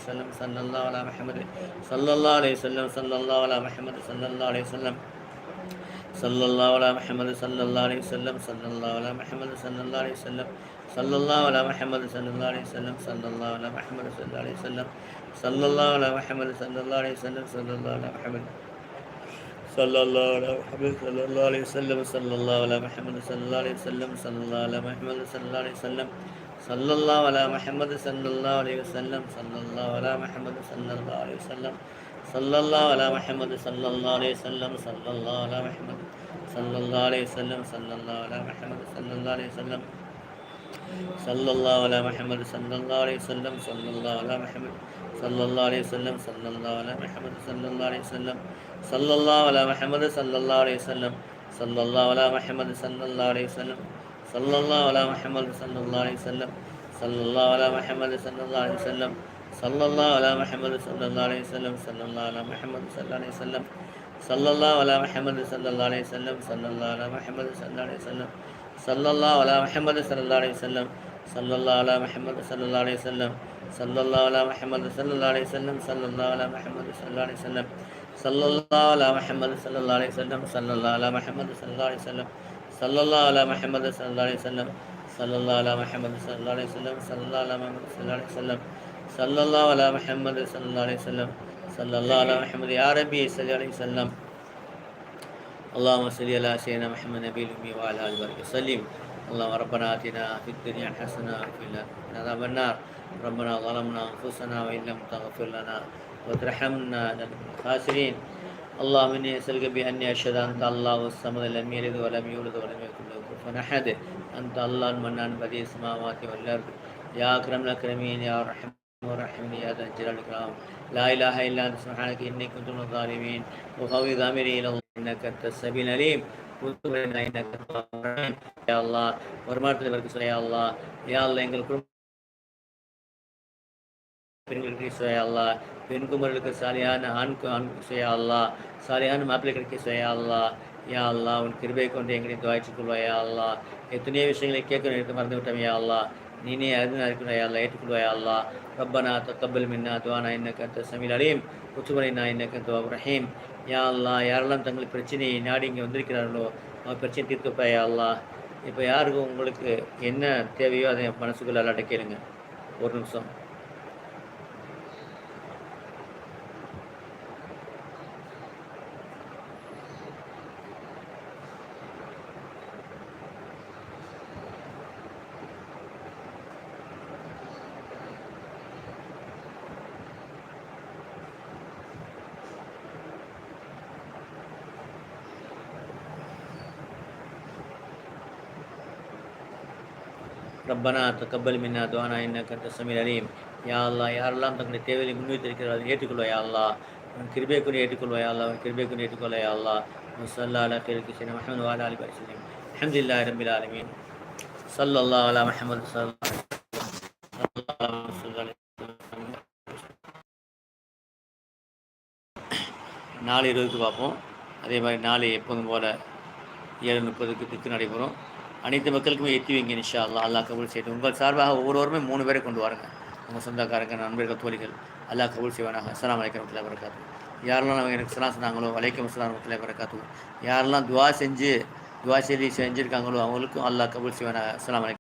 வஸல்லம். ஸல்லல்லாஹு அலா முஹம்மது ஸல்லல்லாஹு அலைஹி வஸல்லம். ஸல்லல்லாஹு அலா முஹம்மது ஸல்லல்லாஹு அலைஹி வஸல்லம். ஸல்லல்லாஹு அலா முஹம்மது ஸல்லல்லாஹு அலா முஹம்மது ஸல்லல்லாஹு அலைஹி வஸல்லம். ஸல்லல்லாஹு அலா முஹம்மது ஸல்லல்லாஹு அலைஹி வஸல்லம். ஸல்லல்லாஹு அலா முஹம்மது ஸல்லல்லாஹு அலைஹி வஸல்லம். ஸல்லல்லாஹு அலா முஹம்மது ஸல்லல்லாஹு அலைஹி வஸல்லம். ஸல்லல்லாஹு அலா முஹம்மது ஸல்லல்லாஹு அலைஹி வஸல்லம். ஸல்லல்லாஹு அலா முஹம்மது ஸல்லல்லாஹு அலைஹி வஸல்லம். ஸல்லல்லாஹு அலா முஹம்மது ஸல்லல்லாஹு அலைஹி வஸல்லம். ஸல்லல்லாஹு அலா முஹம்மது ஸல்லல்லாஹு அலைஹி வஸல்லம். ஸல்லல்லாஹு அலா முஹம்மது ஸல்லல்லாஹு அலைஹி வஸல்லம். ஸல்லல்லாஹு அலா முஹம்மது ஸல்லல்லாஹு அலைஹி வஸல்லம். ஸல்லல்லாஹு அலா முஹம்மது ஸல்லல்லாஹு அலைஹி வஸல்லம். ஸல்லல்லாஹு அலா முஹம்மது ஸல்லல்லாஹு அலைஹி வஸல்லம். ஸல்லல்லாஹு அலா முஹம்மது ஸல்லல்லாஹு அலைஹி வஸல்லம். ஸல்லல்லாஹு அலா முஹம்மது ஸல்லல்லாஹு அலைஹி வஸல்லம். ஸல்லல்லாஹு அலா முஹம்மது ஸல்லல்லாஹு அலைஹி வஸல்லம். ஸல்லல்லாஹு அலா முஹம்மது ஸல்லல்லாஹு அலைஹி வஸல்லம். ஸல்லல்லாஹு அலா முஹம்மது ஸல்லல்லாஹு அலைஹி வஸல்லம். ஸல்லல்லாஹு அலா முஹம்மது ஸல்லல்லாஹு அலைஹி வஸல்லம். ஸல்லல்லாஹு அலா முஹம்மது ஸல்லல்லாஹு அலைஹி வஸல்லம். சல்லல்லாஹு அலா முஹம்மது ஸல்லல்லாஹு அலைஹி வஸல்லம். சல்லல்லாஹு அலா முஹம்மது ஸல்லல்லாஹு அலைஹி வஸல்லம். சல்லல்லாஹு அலா முஹம்மது ஸல்லல்லாஹு அலைஹி வஸல்லம். சல்லல்லாஹு அலா முஹம்மது ஸல்லல்லாஹு அலைஹி வஸல்லம். சல்லல்லாஹு அலா முஹம்மது ஸல்லல்லாஹு அலைஹி வஸல்லம். சல்லல்லாஹு அலா முஹம்மது ஸல்லல்லாஹு அலைஹி வஸல்லம். சல்லல்லாஹு அலா முஹம்மது ஸல்லல்லாஹு அலைஹி வஸல்லம். சல்லல்லாஹு அலா முஹம்மது ஸல்லல்லாஹு அலைஹி வஸல்லம். சல்லல்லாஹு அலா முஹம்மது ஸல்லல்லாஹு அலைஹி வஸல்லம். சல்லல்லாஹு அலா முஹம்மது ஸல்லல்லாஹு அலைஹி வஸல்லம். சல்லல்லாஹு அலா முஹம்மது யா ரப்பி ஸல்லி அலைஹி வஸல்லம். اللهم صل على سيدنا محمد نبي الأمي وعلى آله وصحبه وسلم. اللهم ربنا آتنا في الدنيا حسنة وفي الآخرة عذاب النار. ربنا ظلمنا أنفسنا وإن لم تغفر لنا وترحمنا لنكن من الخاسرين. اللهم إني أسألك بأني أشهد أن أنت الله الصمد لم يلد ولم يولد ولم يكن له كفوا أحد. أنت الله المنان بديع السماوات والأرض يا أكرم الأكرمين يا أرحم الراحمين يا ذا الجلال والإكرام. لا إله إلا أنت سبحانك إني كنت من الظالمين. وفوض أمري إلى الله إنك أنت السميع العليم. وتب علينا إنك أنت التواب الرحيم. يا الله வருமானத்தில் இருக்க சொல்ல யா அல்லாஹ். யா அல்லாஹ் எங்கள் குடும்ப பெண்களுக்கு யா அல்லாஹ். பெண் குமர்களுக்கு சாலியான ஆண் யா அல்லாஹ். சாலியான மாப்பிள்ளை கிடைக்க யா அல்லாஹ். யா அல்லாஹ் உன் கிருபை கொண்டு எங்களை துவாய்ச்சி கொள்வாயா அல்லாஹ். எத்தனையோ விஷயங்களை கேட்க எடுத்து மறந்து விட்டோம் யா அல்லாஹ். நீனே அறிந்து இருக்கிறாயா அல்லாஹ் ஏற்றுக்கொள்வாயா அல்லாஹ். ரப்பனா தக்கபல் மின்னா துஆனா இன்னக அன்த ஸமீஉல் அலீம். வதுப் அலைனா இன்னக அன்த தவ்வாபுர் ரஹீம். யா அல்லாஹ் யாரெல்லாம் தங்கள் பிரச்சனையை நாடி இங்கே வந்திருக்கிறார்களோ அவர் பிரச்சனை தீர்க்கப்பா யா அல்லாஹ். இப்போ யாருக்கும் உங்களுக்கு என்ன தேவையோ அதை மனசுக்குள்ள அல்லாட்ட கேளுங்க. ஒரு நிமிஷம். ரப்பனா தக்கபல் மின்னா துஆனா இன்னக அன்த ஸமீஉல் அலீம். யா அல்லாஹ் யாரெல்லாம் தங்களுடைய தேவையை முன்வைத்திருக்கிறார்கள் அதை ஏற்றுக்கொள்வாயா அல்லாஹ். உன் கிருபை கொண்டு ஏற்றுக்கொள்வாயா அல்லாஹ். உன் கிருபை கொண்டு ஏற்றுக்கொள்வாயா அல்லாஹ். ஸல்லல்லாஹு அலா கைரில் சையதுனா முஹம்மது வ அலா ஆலிஹி வஸல்லம். அல்ஹம்துலில்லாஹி ரப்பில் ஆலமீன். ஸல்லல்லாஹு அலா முஹம்மது நாலு 20க்கு பார்ப்போம். அதே மாதிரி நாலு எப்போதும் போல் 7:30க்கு திக்கு நடைபெறும். அனைத்து மக்களுக்குமே எத்தி வைங்க இன்ஷா அல்லாஹ். அல்லாஹ் கபூல் செய்து உங்கள் சார்பாக ஒவ்வொருவருமே 3 பேரை கொண்டு வாருங்க. உங்கள் சொந்தக்காரங்க நண்பர்கள் தோழிகள் அல்லாஹ் கபூல் செய்வானாக. அஸ்ஸலாமு அலைக்கும் வரஹ்மத்துல்லாஹி வபரகாத்துஹு. யாரெல்லாம் அவங்க எனக்கு சலாம் சொன்னாங்களோ வலைக்கம் அஸ்ஸலாம் வரஹ்மத்துல்லாஹி வபரகாத்துஹு. யாரெல்லாம் துவா செஞ்சுருக்காங்களோ அவங்களுக்கும் அல்லாஹ் கபூல் செய்வானாக. அஸ்ஸலாமு அலைக்கும்.